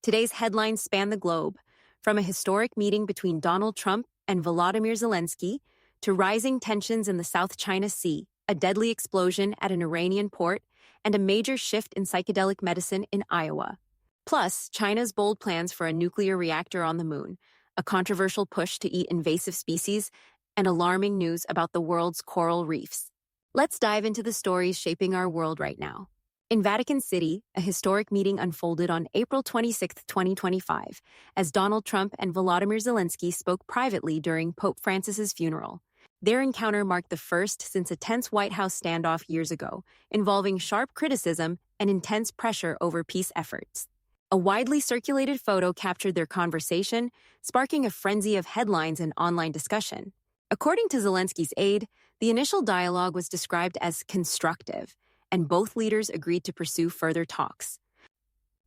Today's headlines span the globe, from a historic meeting between Donald Trump and Volodymyr Zelenskyy to rising tensions in the South China Sea, a deadly explosion at an Iranian port, and a major shift in psychedelic medicine in Iowa. Plus, China's bold plans for a nuclear reactor on the moon, a controversial push to eat invasive species, and alarming news about the world's coral reefs. Let's dive into the stories shaping our world right now. In Vatican City, a historic meeting unfolded on April 26, 2025, as Donald Trump and Volodymyr Zelenskyy spoke privately during Pope Francis's funeral. Their encounter marked the first since a tense White House standoff years ago, involving sharp criticism and intense pressure over peace efforts. A widely circulated photo captured their conversation, sparking a frenzy of headlines and online discussion. According to Zelenskyy's aide, the initial dialogue was described as constructive, and both leaders agreed to pursue further talks.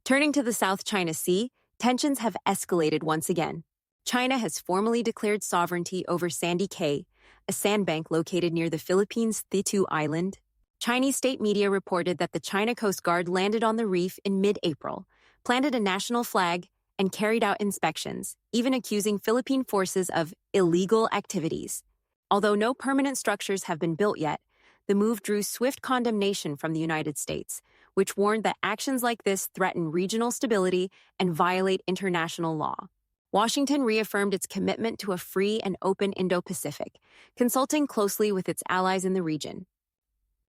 Turning to the South China Sea, tensions have escalated once again. China has formally declared sovereignty over Sandy Cay, a sandbank located near the Philippines' Thitu Island. Chinese state media reported that the China Coast Guard landed on the reef in mid-April, planted a national flag, and carried out inspections, even accusing Philippine forces of illegal activities. Although no permanent structures have been built yet, the move drew swift condemnation from the United States, which warned that actions like this threaten regional stability and violate international law. Washington reaffirmed its commitment to a free and open Indo-Pacific, consulting closely with its allies in the region.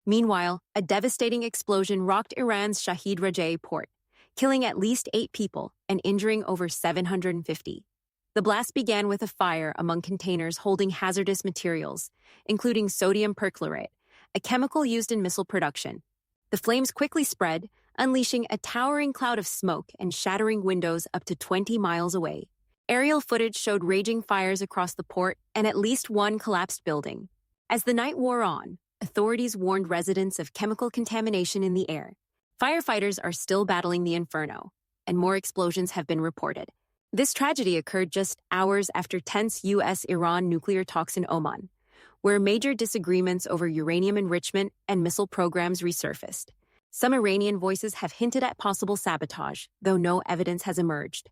Meanwhile, a devastating explosion rocked Iran's Shahid Rajai port, killing at least 8 people and injuring over 750. The blast began with a fire among containers holding hazardous materials, including sodium perchlorate, a chemical used in missile production. The flames quickly spread, unleashing a towering cloud of smoke and shattering windows up to 20 miles away. Aerial footage showed raging fires across the port and at least one collapsed building. As the night wore on, authorities warned residents of chemical contamination in the air. Firefighters are still battling the inferno, and more explosions have been reported. This tragedy occurred just hours after tense U.S. Iran nuclear talks in Oman, where major disagreements over uranium enrichment and missile programs resurfaced. Some Iranian voices have hinted at possible sabotage, though no evidence has emerged.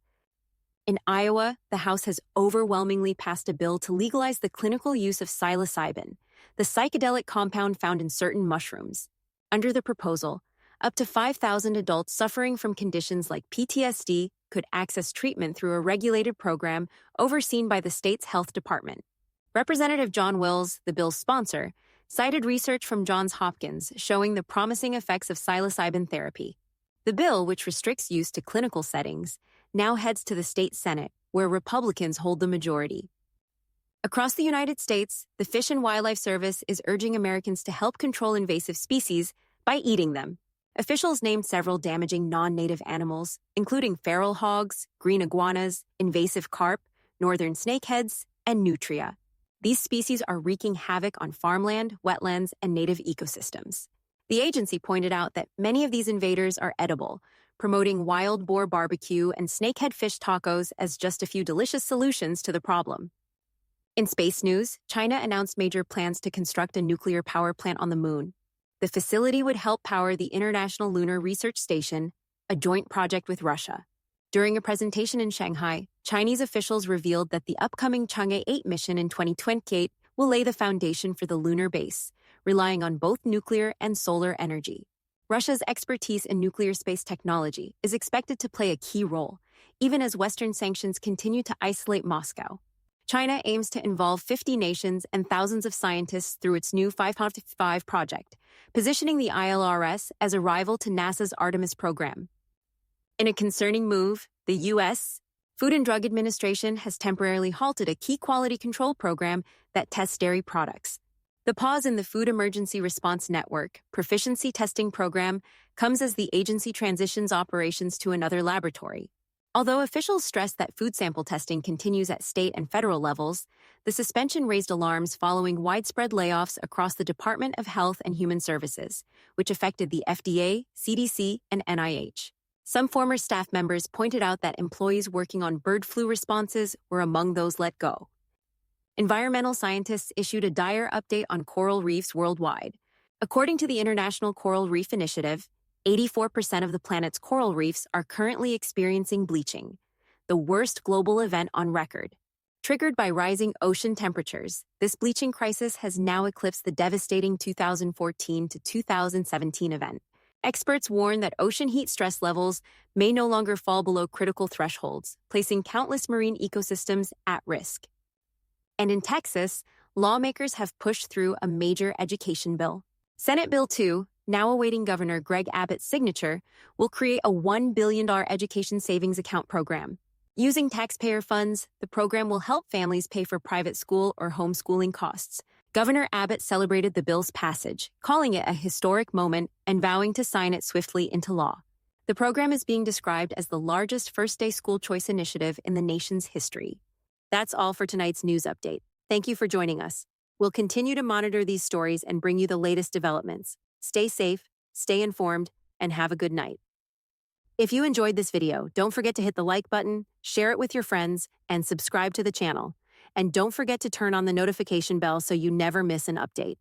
In Iowa, the House has overwhelmingly passed a bill to legalize the clinical use of psilocybin, the psychedelic compound found in certain mushrooms. Under the proposal, up to 5,000 adults suffering from conditions like PTSD could access treatment through a regulated program overseen by the state's health department. Representative John Wills, the bill's sponsor, cited research from Johns Hopkins showing the promising effects of psilocybin therapy. The bill, which restricts use to clinical settings, now heads to the state Senate, where Republicans hold the majority. Across the United States, the Fish and Wildlife Service is urging Americans to help control invasive species by eating them. Officials named several damaging non-native animals, including feral hogs, green iguanas, invasive carp, northern snakeheads, and nutria. These species are wreaking havoc on farmland, wetlands, and native ecosystems. The agency pointed out that many of these invaders are edible, promoting wild boar barbecue and snakehead fish tacos as just a few delicious solutions to the problem. In space news, China announced major plans to construct a nuclear power plant on the moon. The facility would help power the International Lunar Research Station, a joint project with Russia. During a presentation in Shanghai, Chinese officials revealed that the upcoming Chang'e 8 mission in 2028 will lay the foundation for the lunar base, relying on both nuclear and solar energy. Russia's expertise in nuclear space technology is expected to play a key role, even as Western sanctions continue to isolate Moscow. China aims to involve 50 nations and thousands of scientists through its new 555 project, positioning the ILRS as a rival to NASA's Artemis program. In a concerning move, the U.S. Food and Drug Administration has temporarily halted a key quality control program that tests dairy products. The pause in the Food Emergency Response Network proficiency testing program comes as the agency transitions operations to another laboratory. Although officials stress that food sample testing continues at state and federal levels, the suspension raised alarms following widespread layoffs across the Department of Health and Human Services, which affected the FDA, CDC, and NIH. Some former staff members pointed out that employees working on bird flu responses were among those let go. Environmental scientists issued a dire update on coral reefs worldwide. According to the International Coral Reef Initiative, 84% of the planet's coral reefs are currently experiencing bleaching, the worst global event on record. Triggered by rising ocean temperatures, this bleaching crisis has now eclipsed the devastating 2014 to 2017 event. Experts warn that ocean heat stress levels may no longer fall below critical thresholds, placing countless marine ecosystems at risk. And in Texas, lawmakers have pushed through a major education bill. Senate Bill 2, now awaiting Governor Greg Abbott's signature, will create a $1 billion education savings account program. Using taxpayer funds, the program will help families pay for private school or homeschooling costs. Governor Abbott celebrated the bill's passage, calling it a historic moment and vowing to sign it swiftly into law. The program is being described as the largest first-day school choice initiative in the nation's history. That's all for tonight's news update. Thank you for joining us. We'll continue to monitor these stories and bring you the latest developments. Stay safe, stay informed, and have a good night. If you enjoyed this video, don't forget to hit the like button, share it with your friends, and subscribe to the channel. And don't forget to turn on the notification bell so you never miss an update.